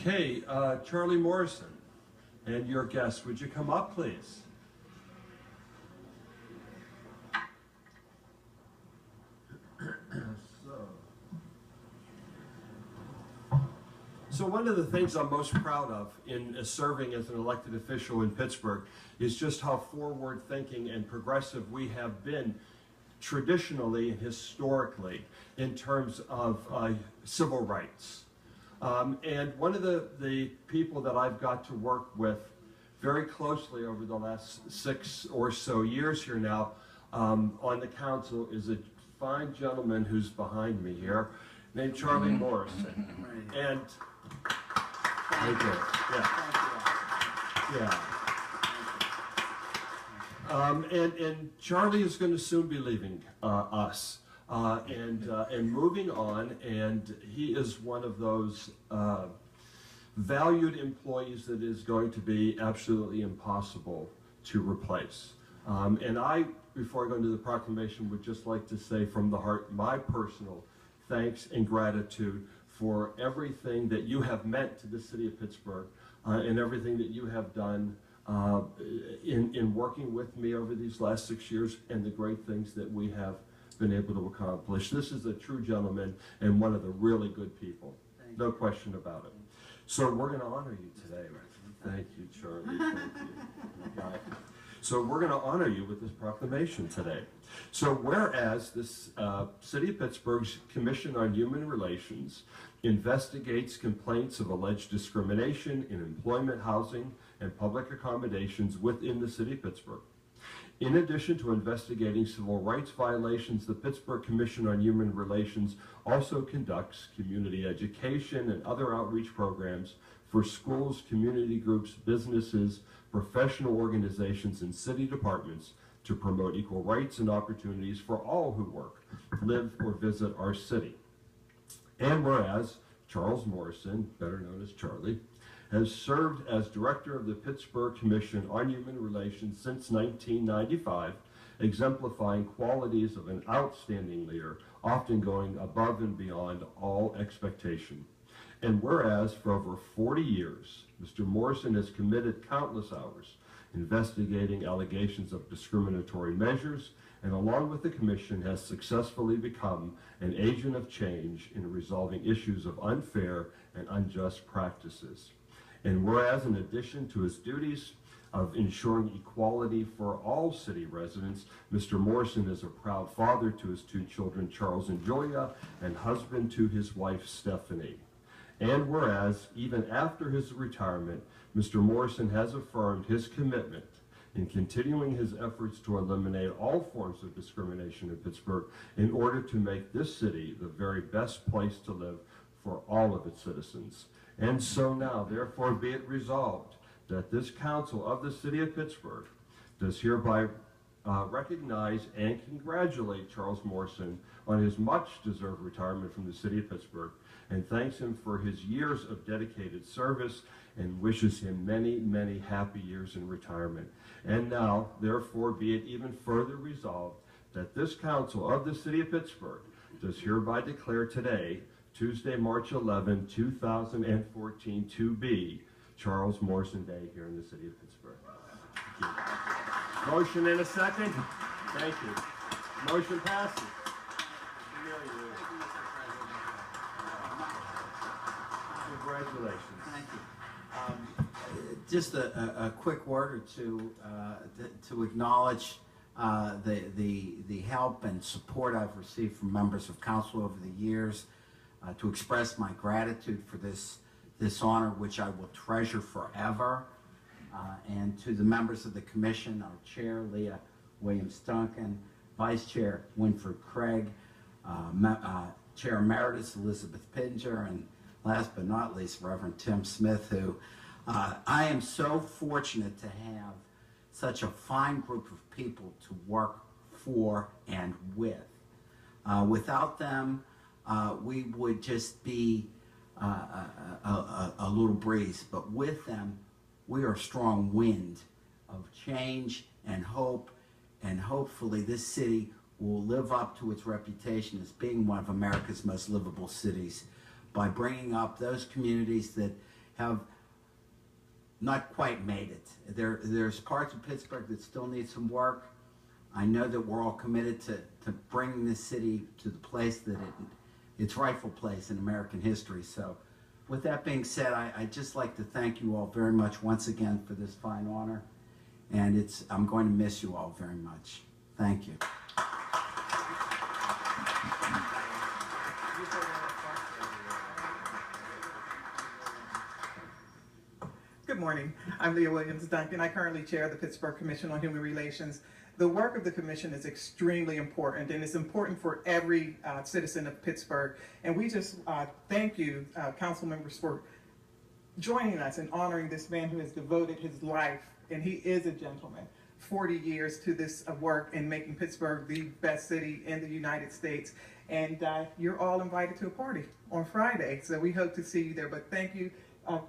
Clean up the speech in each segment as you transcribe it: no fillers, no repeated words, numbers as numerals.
Okay, Charlie Morrison and your guests, would you come up, please? So one of the things I'm most proud of in serving as an elected official in Pittsburgh is just how forward-thinking and progressive we have been traditionally and historically in terms of civil rights. And one of the people that I've got to work with very closely over the last 6 or so years here now on the council is a fine gentleman who's behind me here named Charlie Morrison. And thank you. Yeah. And Charlie is going to soon be leaving us and moving on, and he is one of those valued employees that is going to be absolutely impossible to replace. And I, before I go into the proclamation, would just like to say from the heart my personal thanks and gratitude for everything that you have meant to the city of Pittsburgh and everything that you have done in working with me over these last 6 years and the great things that we have been able to accomplish. This is a true gentleman and one of the really good people. No question about it. So we're going to honor you today. Thank you, Charlie. Thank you. So we're going to honor you with this proclamation today. So whereas this City of Pittsburgh's Commission on Human Relations investigates complaints of alleged discrimination in employment, housing, and public accommodations within the City of Pittsburgh. In addition to investigating civil rights violations, the Pittsburgh Commission on Human Relations also conducts community education and other outreach programs for schools, community groups, businesses, professional organizations, and city departments to promote equal rights and opportunities for all who work, live, or visit our city. And whereas Charles Morrison, better known as Charlie, has served as director of the Pittsburgh Commission on Human Relations since 1995, exemplifying qualities of an outstanding leader, often going above and beyond all expectation. And whereas for over 40 years, Mr. Morrison has committed countless hours investigating allegations of discriminatory measures, and along with the Commission has successfully become an agent of change in resolving issues of unfair and unjust practices. And whereas in addition to his duties of ensuring equality for all city residents, Mr. Morrison is a proud father to his 2 children, Charles and Julia, and husband to his wife, Stephanie. And whereas, even after his retirement, Mr. Morrison has affirmed his commitment in continuing his efforts to eliminate all forms of discrimination in Pittsburgh in order to make this city the very best place to live for all of its citizens. And so now, therefore, be it resolved that this council of the city of Pittsburgh does hereby recognize and congratulate Charles Morrison on his much-deserved retirement from the city of Pittsburgh, and thanks him for his years of dedicated service and wishes him many, many happy years in retirement. And now, therefore, be it even further resolved that this council of the city of Pittsburgh does hereby declare today, Tuesday, March 11, 2014, to be Charles Morrison Day here in the city of Pittsburgh. Thank you. Motion in a second. Thank you. Motion passes. Congratulations. Thank you. Just a quick word or two to acknowledge the help and support I've received from members of council over the years, to express my gratitude for this honor, which I will treasure forever, and to the members of the commission, our chair, Leah Williams-Duncan, vice chair, Winford Craig, chair emeritus, Elizabeth Pinger, and last but not least, Reverend Tim Smith, who I am so fortunate to have such a fine group of people to work for and with. Without them, we would just be a little breeze, but with them, we are a strong wind of change and hope, and hopefully this city will live up to its reputation as being one of America's most livable cities by bringing up those communities that have not quite made it. There's parts of Pittsburgh that still need some work. I know that we're all committed to bringing this city to the place that its rightful place in American history. So with that being said, I'd just like to thank you all very much once again for this fine honor. And I'm going to miss you all very much. Thank you. Good morning. I'm Leah Williams-Duncan. I currently chair the Pittsburgh Commission on Human Relations. The work of the commission is extremely important, and it's important for every citizen of Pittsburgh. And we just thank you, council members, for joining us and honoring this man who has devoted his life, and he is a gentleman, 40 years to this work in making Pittsburgh the best city in the United States. And you're all invited to a party on Friday, so we hope to see you there. But thank you,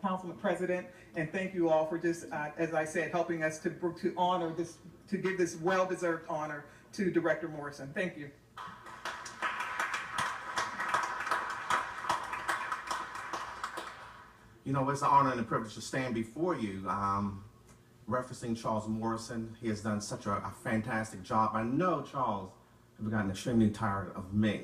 Councilman President, and thank you all for just, as I said, helping us to honor this, to give this well-deserved honor to Director Morrison. Thank you. You know, it's an honor and a privilege to stand before you. Referencing Charles Morrison, he has done such a fantastic job. I know Charles has gotten extremely tired of me.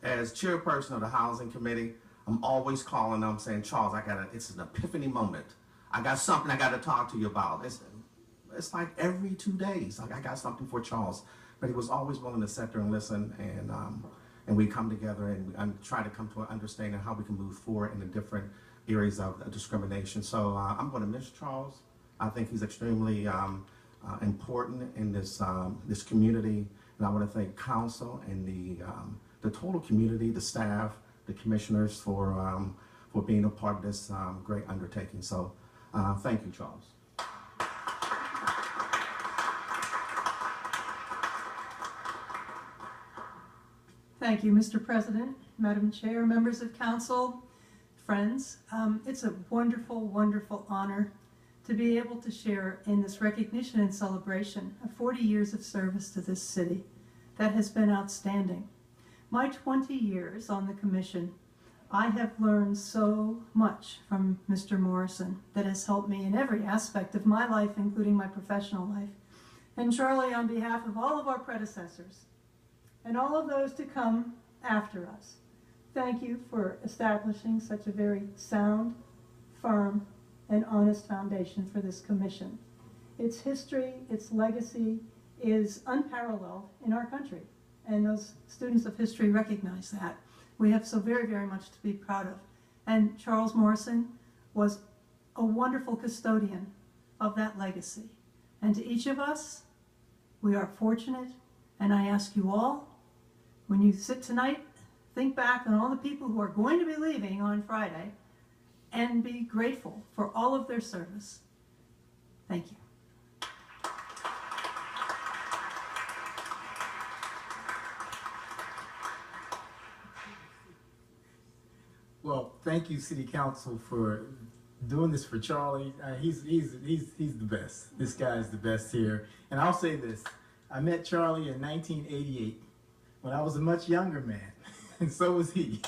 As chairperson of the Housing Committee, I'm always calling them saying, Charles, it's an epiphany moment. I got something I got to talk to you about. It's like every 2 days, like I got something for Charles. But he was always willing to sit there and listen, and we come together and try to come to an understanding of how we can move forward in the different areas of discrimination. So I'm going to miss Charles. I think he's extremely important in this community, and I want to thank council and the total community, the staff, the commissioners for being a part of this great undertaking. So thank you, Charles. Thank you, Mr. President, Madam Chair, members of council, friends. It's a wonderful, wonderful honor to be able to share in this recognition and celebration of 40 years of service to this city. That has been outstanding. My 20 years on the commission, I have learned so much from Mr. Morrison that has helped me in every aspect of my life, including my professional life. And Charlie, on behalf of all of our predecessors and all of those to come after us, thank you for establishing such a very sound, firm, and honest foundation for this commission. Its history, its legacy is unparalleled in our country, and those students of history recognize that. We have so very, very much to be proud of. And Charles Morrison was a wonderful custodian of that legacy. And to each of us, we are fortunate, and I ask you all, when you sit tonight, think back on all the people who are going to be leaving on Friday and be grateful for all of their service. Thank you. Well, thank you, City Council, for doing this for Charlie. He's the best. This guy is the best here. And I'll say this: I met Charlie in 1988 when I was a much younger man, and so was he.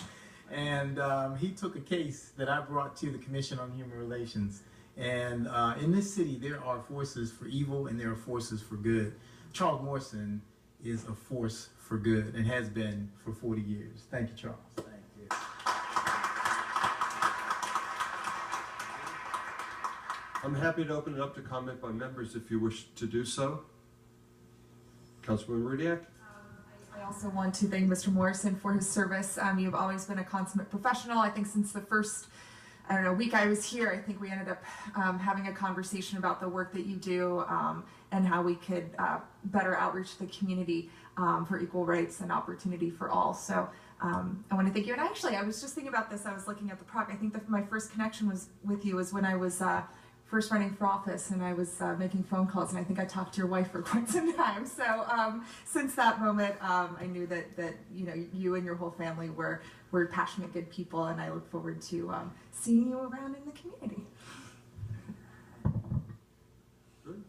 And he took a case that I brought to the Commission on Human Relations. And in this city, there are forces for evil and there are forces for good. Charles Morrison is a force for good and has been for 40 years. Thank you, Charles. Thank you. I'm happy to open it up to comment by members if you wish to do so. Councilwoman Rudiak? I also want to thank Mr. Morrison for his service. You've always been a consummate professional. I think since the first, week I was here, I think we ended up having a conversation about the work that you do and how we could better outreach the community for equal rights and opportunity for all. So I want to thank you. And actually, I was just thinking about this. I was looking at the proc. I think that my first connection with you was when I was first running for office, and I was making phone calls, and I think I talked to your wife for quite some time. So since that moment, I knew that you and your whole family were passionate, good people, and I look forward to seeing you around in the community. Good.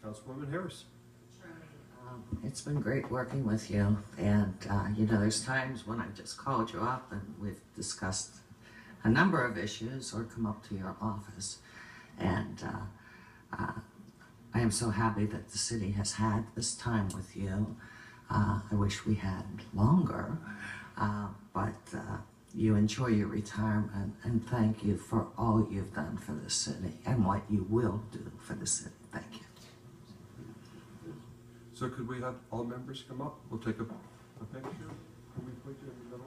Councilwoman Harris? It's been great working with you, and there's times when I just called you up and we've discussed a number of issues or come up to your office. And I am so happy that the city has had this time with you. I wish we had longer, but you enjoy your retirement, and thank you for all you've done for the city and what you will do for the city. Thank you. So could we have all members come up? We'll take a picture. Can we put you in the middle,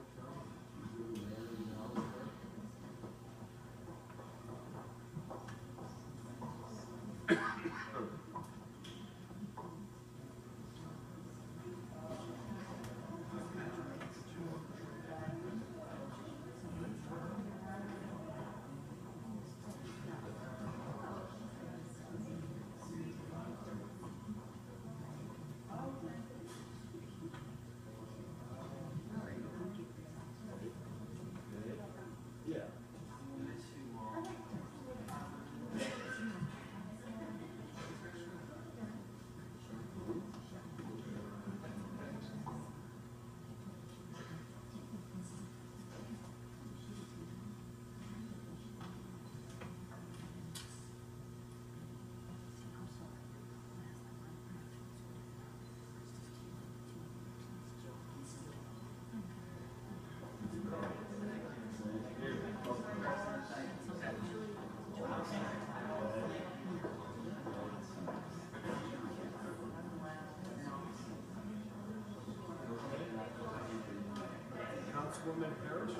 Councilwoman Harris,